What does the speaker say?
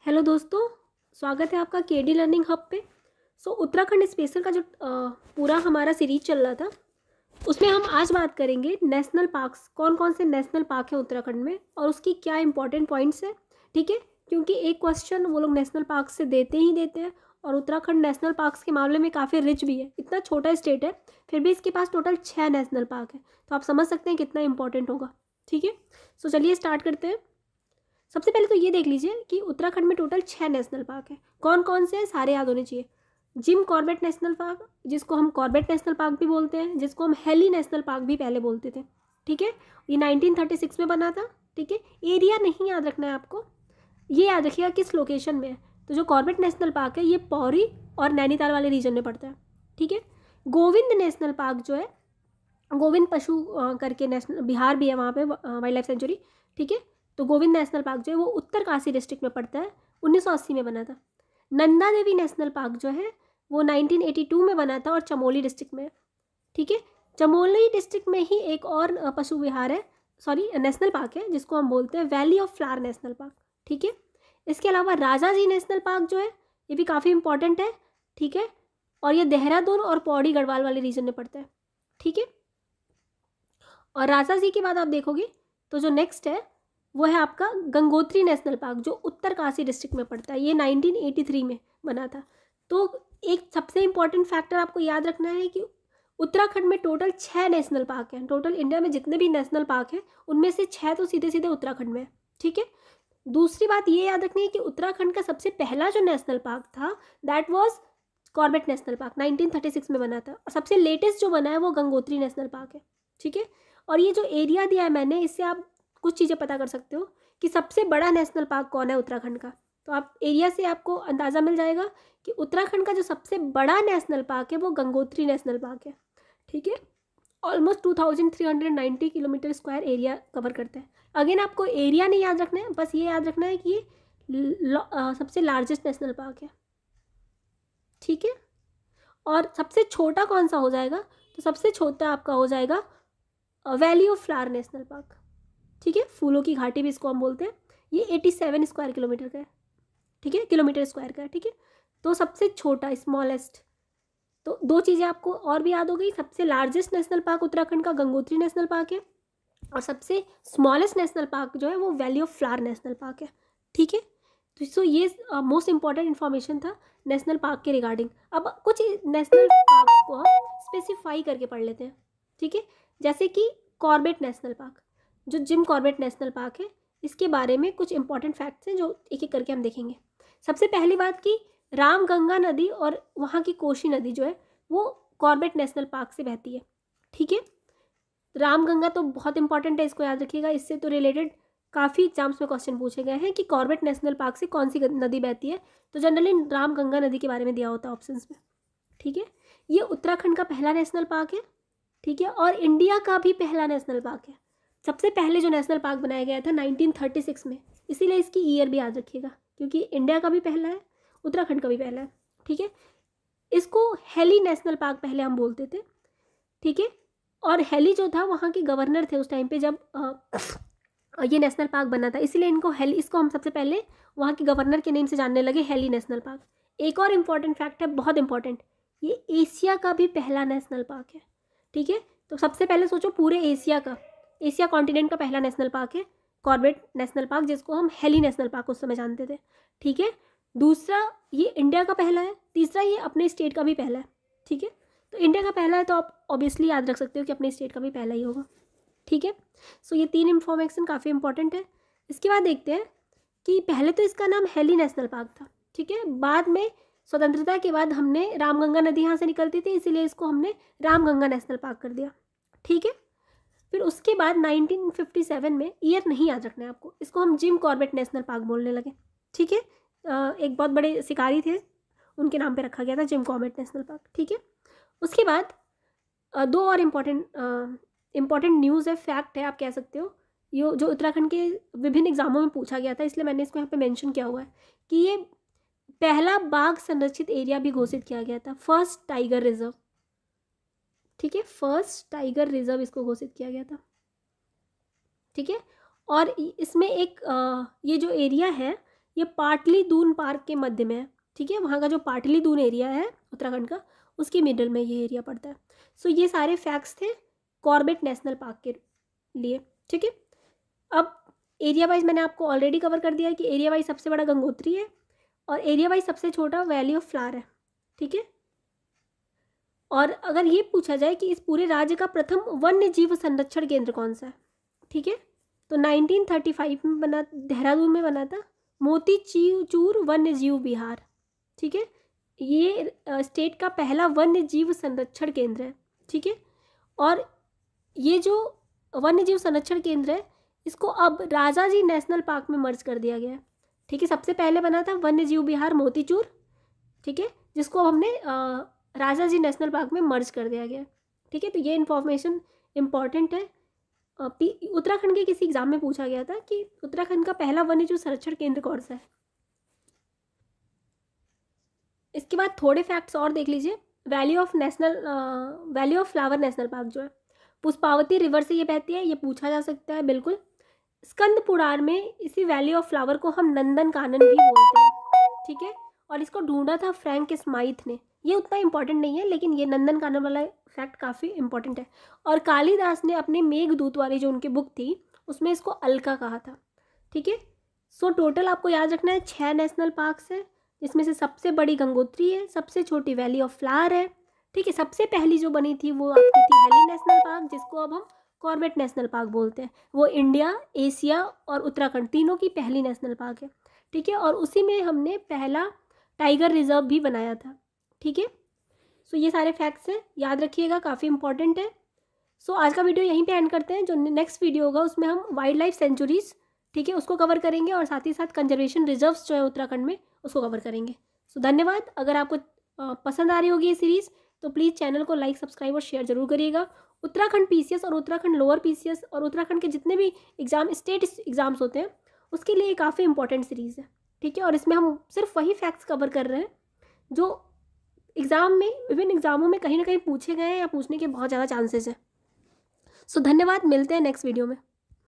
Hello दोस्तों, स्वागत है आपका केडी लर्निंग हब पे। उत्तराखंड स्पेशल का जो पूरा हमारा सीरीज चल रहा था उसमें हम आज बात करेंगे नेशनल पार्क्स, कौन कौन से नेशनल पार्क हैं उत्तराखंड में और उसकी क्या इंपॉर्टेंट पॉइंट्स है। ठीक है, क्योंकि एक क्वेश्चन वो लोग नेशनल पार्क से देते ही देते हैं और उत्तराखंड नेशनल पार्क्स के मामले में काफ़ी रिच भी है। इतना छोटा स्टेट है फिर भी इसके पास टोटल 6 नेशनल पार्क है, तो आप समझ सकते हैं कितना इंपॉर्टेंट होगा। ठीक है, चलिए स्टार्ट करते हैं। सबसे पहले तो ये देख लीजिए कि उत्तराखंड में टोटल 6 नेशनल पार्क है। कौन कौन से हैं सारे याद होने चाहिए। जिम कॉर्बेट नेशनल पार्क, जिसको हम कॉर्बेट नेशनल पार्क भी बोलते हैं, जिसको हम हेली नेशनल पार्क भी पहले बोलते थे। ठीक है, ये 1936 में बना था। ठीक है, एरिया नहीं याद रखना है आपको, ये याद रखिएगा किस लोकेशन में है। तो जो कॉर्बेट नेशनल पार्क है ये पौरी और नैनीताल वाले रीजन में पड़ता है। ठीक है, गोविंद नेशनल पार्क जो है, गोविंद पशु करके नेशनल बिहार भी है वहाँ पे वाइल्ड लाइफ सेंचुरी। ठीक है, तो गोविंद नेशनल पार्क जो है वो उत्तरकाशी डिस्ट्रिक्ट में पड़ता है, 1980 में बना था। नंदा देवी नेशनल पार्क जो है वो 1982 में बना था और चमोली डिस्ट्रिक्ट में है। ठीक है, चमोली डिस्ट्रिक्ट में ही एक और पशु विहार है, नेशनल पार्क है, जिसको हम बोलते हैं valley of flower national park. ठीक है, इसके अलावा राजा जी नेशनल पार्क जो है ये भी काफ़ी इंपॉर्टेंट है। ठीक है, और ये देहरादून और पौड़ी गढ़वाल वाले रीजन में पड़ता है। ठीक है, और राजा जी के बाद आप देखोगे तो जो नेक्स्ट है वो है आपका गंगोत्री नेशनल पार्क, जो उत्तरकाशी डिस्ट्रिक्ट में पड़ता है। ये 1983 में बना था। तो एक सबसे इम्पॉर्टेंट फैक्टर आपको याद रखना है कि उत्तराखंड में टोटल 6 नेशनल पार्क हैं। टोटल इंडिया में जितने भी नेशनल पार्क हैं उनमें से 6 तो सीधे सीधे उत्तराखंड में है। ठीक है, दूसरी बात ये याद रखनी है कि उत्तराखंड का सबसे पहला जो नेशनल पार्क था that was Corbett national park, 1936 में बना था। और सबसे लेटेस्ट जो बना है वो गंगोत्री नेशनल पार्क है। ठीक है, और ये जो एरिया दिया है मैंने, इससे आप कुछ चीज़ें पता कर सकते हो कि सबसे बड़ा नेशनल पार्क कौन है उत्तराखंड का। तो आप एरिया से आपको अंदाज़ा मिल जाएगा कि उत्तराखंड का जो सबसे बड़ा नेशनल पार्क है वो गंगोत्री नेशनल पार्क है। ठीक है, almost 2390 kilometre square area cover करता है। अगेन आपको एरिया नहीं याद रखना है, बस ये याद रखना है कि ये सबसे लार्जेस्ट नेशनल पार्क है। ठीक है, और सबसे छोटा कौन सा हो जाएगा, तो सबसे छोटा आपका हो जाएगा valley of flower national park. ठीक है, फूलों की घाटी भी इसको हम बोलते हैं। ये 87 स्क्वायर किलोमीटर का है। ठीक है, किलोमीटर स्क्वायर का है। ठीक है, तो सबसे छोटा स्मॉलेस्ट। तो दो चीज़ें आपको और भी याद हो गई, सबसे लार्जेस्ट नेशनल पार्क उत्तराखंड का गंगोत्री नेशनल पार्क है और सबसे स्मॉलेस्ट नेशनल पार्क जो है वो valley of flower national park है। ठीक है, तो ये मोस्ट इंपॉर्टेंट इन्फॉर्मेशन था नेशनल पार्क के रिगार्डिंग। अब कुछ नेशनल पार्क को हम स्पेसिफाई करके पढ़ लेते हैं। ठीक है, जैसे कि कॉर्बेट नेशनल पार्क, जो जिम कॉर्बेट नेशनल पार्क है, इसके बारे में कुछ इंपॉर्टेंट फैक्ट्स हैं जो एक एक करके हम देखेंगे। सबसे पहली बात कि रामगंगा नदी और वहाँ की कोशी नदी जो है वो कॉर्बेट नेशनल पार्क से बहती है। ठीक है, रामगंगा तो बहुत इंपॉर्टेंट है, इसको याद रखिएगा। इससे तो रिलेटेड काफ़ी एग्जाम्स में क्वेश्चन पूछे गए हैं कि कॉर्बेट नेशनल पार्क से कौन सी नदी बहती है, तो जनरली रामगंगा नदी के बारे में दिया होता है ऑप्शंस में। ठीक है, ये उत्तराखंड का पहला नेशनल पार्क है। ठीक है, और इंडिया का भी पहला नेशनल पार्क है। सबसे पहले जो नेशनल पार्क बनाया गया था 1936 में, इसीलिए इसकी ईयर भी याद रखिएगा, क्योंकि इंडिया का भी पहला है, उत्तराखंड का भी पहला है। ठीक है, इसको हेली नेशनल पार्क पहले हम बोलते थे। ठीक है, और हेली जो था वहाँ के गवर्नर थे उस टाइम पे जब ये नेशनल पार्क बना था, इसीलिए इसको हम सबसे पहले वहाँ के गवर्नर के नेम से जानने लगे, हेली नेशनल पार्क। एक और इम्पॉर्टेंट फैक्ट है, बहुत इंपॉर्टेंट, ये एशिया का भी पहला नेशनल पार्क है। ठीक है, तो सबसे पहले सोचो पूरे एशिया कॉन्टिनेंट का पहला नेशनल पार्क है कॉर्बेट नेशनल पार्क, जिसको हम हेली नेशनल पार्क उस समय जानते थे। ठीक है, दूसरा ये इंडिया का पहला है, तीसरा ये अपने स्टेट का भी पहला है। ठीक है, तो इंडिया का पहला है तो आप ऑब्वियसली याद रख सकते हो कि अपने स्टेट का भी पहला ही होगा। ठीक है, ये 3 इन्फॉर्मेशन काफ़ी इंपॉर्टेंट है। इसके बाद देखते हैं कि पहले तो इसका नाम हेली नेशनल पार्क था। ठीक है, बाद में स्वतंत्रता के बाद हमने रामगंगा नदी यहाँ से निकलती थी, इसीलिए इसको हमने रामगंगा नेशनल पार्क कर दिया। ठीक है, फिर उसके बाद 1957 में, ईयर नहीं याद रखना है आपको, इसको हम जिम कॉर्बेट नेशनल पार्क बोलने लगे। ठीक है, एक बहुत बड़े शिकारी थे, उनके नाम पे रखा गया था जिम कॉर्बेट नेशनल पार्क। ठीक है, उसके बाद दो और इम्पॉर्टेंट न्यूज़ है, फैक्ट है आप कह सकते हो, ये जो उत्तराखंड के विभिन्न एग्जामों में पूछा गया था, इसलिए मैंने इसको यहाँ पे मेंशन किया हुआ है कि ये पहला बाघ संरक्षित एरिया भी घोषित किया गया था, फर्स्ट टाइगर रिजर्व। ठीक है, फर्स्ट टाइगर रिजर्व इसको घोषित किया गया था। ठीक है, और इसमें एक ये जो एरिया है ये पाटली दून पार्क के मध्य में है, ठीक है। वहाँ का जो पाटली दून एरिया है उत्तराखंड का, उसके मिडल में ये एरिया पड़ता है। सो ये सारे फैक्ट्स थे कॉर्बेट नेशनल पार्क के लिए, ठीक है। अब एरिया वाइज मैंने आपको ऑलरेडी कवर कर दिया है कि एरिया वाइज सबसे बड़ा गंगोत्री है और एरिया वाइज सबसे छोटा वैली ऑफ फ्लावर है, ठीक है। और अगर ये पूछा जाए कि इस पूरे राज्य का प्रथम वन्य जीव संरक्षण केंद्र कौन सा है, ठीक है, तो 1935 में बना, देहरादून में बना था मोती चूर वन्य जीव विहार, ठीक है। ये स्टेट का पहला वन्य जीव संरक्षण केंद्र है, ठीक है। और ये जो वन्य जीव संरक्षण केंद्र है इसको अब राजाजी नेशनल पार्क में मर्ज कर दिया गया है, ठीक है। सबसे पहले बना था वन्य जीव विहार मोतीचूर, ठीक है, जिसको अब हमने राजाजी नेशनल पार्क में मर्ज कर दिया गया, ठीक है। तो ये इन्फॉर्मेशन इम्पॉर्टेंट है। उत्तराखंड के किसी एग्जाम में पूछा गया था कि उत्तराखंड का पहला वन्य जीव संरक्षण केंद्र कौन सा है। इसके बाद थोड़े फैक्ट्स और देख लीजिए। Valley of flower national park जो है पुष्पावती रिवर से ये बहती है, ये पूछा जा सकता है बिल्कुल। स्कंद पुराण में इसी वैली ऑफ फ्लावर को हम नंदन कानन भी बोलते हैं, ठीक है। और इसको ढूंढा था फ्रैंक स्माइथ ने। ये उतना इंपॉर्टेंट नहीं है लेकिन ये नंदन कानन वाला फैक्ट काफ़ी इंपॉर्टेंट है। और कालिदास ने अपने मेघदूत वाली जो उनकी बुक थी उसमें इसको अलका कहा था, ठीक है। सो टोटल आपको याद रखना है 6 नेशनल पार्क्स है, जिसमें से सबसे बड़ी गंगोत्री है, सबसे छोटी वैली ऑफ फ्लावर है, ठीक है। सबसे पहली जो बनी थी वो आपकी थी हेली नेशनल पार्क, जिसको अब हम कॉर्बेट नेशनल पार्क बोलते हैं। वो इंडिया, एशिया और उत्तराखंड तीनों की पहली नेशनल पार्क है, ठीक है। और उसी में हमने पहला टाइगर रिजर्व भी बनाया था, ठीक है। सो ये सारे फैक्ट्स हैं, याद रखिएगा, काफ़ी इंपॉर्टेंट है। सो आज का वीडियो यहीं पे एंड करते हैं। जो नेक्स्ट वीडियो होगा उसमें हम वाइल्ड लाइफ सेंचुरीज, ठीक है, उसको कवर करेंगे और साथ ही साथ कंजर्वेशन रिजर्व्स जो है उत्तराखंड में उसको कवर करेंगे। सो धन्यवाद। अगर आपको पसंद आ रही होगी ये सीरीज़ तो प्लीज़ चैनल को लाइक, सब्सक्राइब और शेयर जरूर करिएगा। उत्तराखंड पीसीएस और उत्तराखंड लोअर पीसीएस और उत्तराखंड के जितने भी एग्जाम स्टेट एग्जाम्स होते हैं उसके लिए काफ़ी इंपॉर्टेंट सीरीज़ है, ठीक है। और इसमें हम सिर्फ वही फैक्ट्स कवर कर रहे हैं जो एग्ज़ाम में, विभिन्न एग्जामों में कहीं ना कहीं पूछे गए हैं या पूछने के बहुत ज़्यादा चांसेस हैं। सो धन्यवाद, मिलते हैं नेक्स्ट वीडियो में।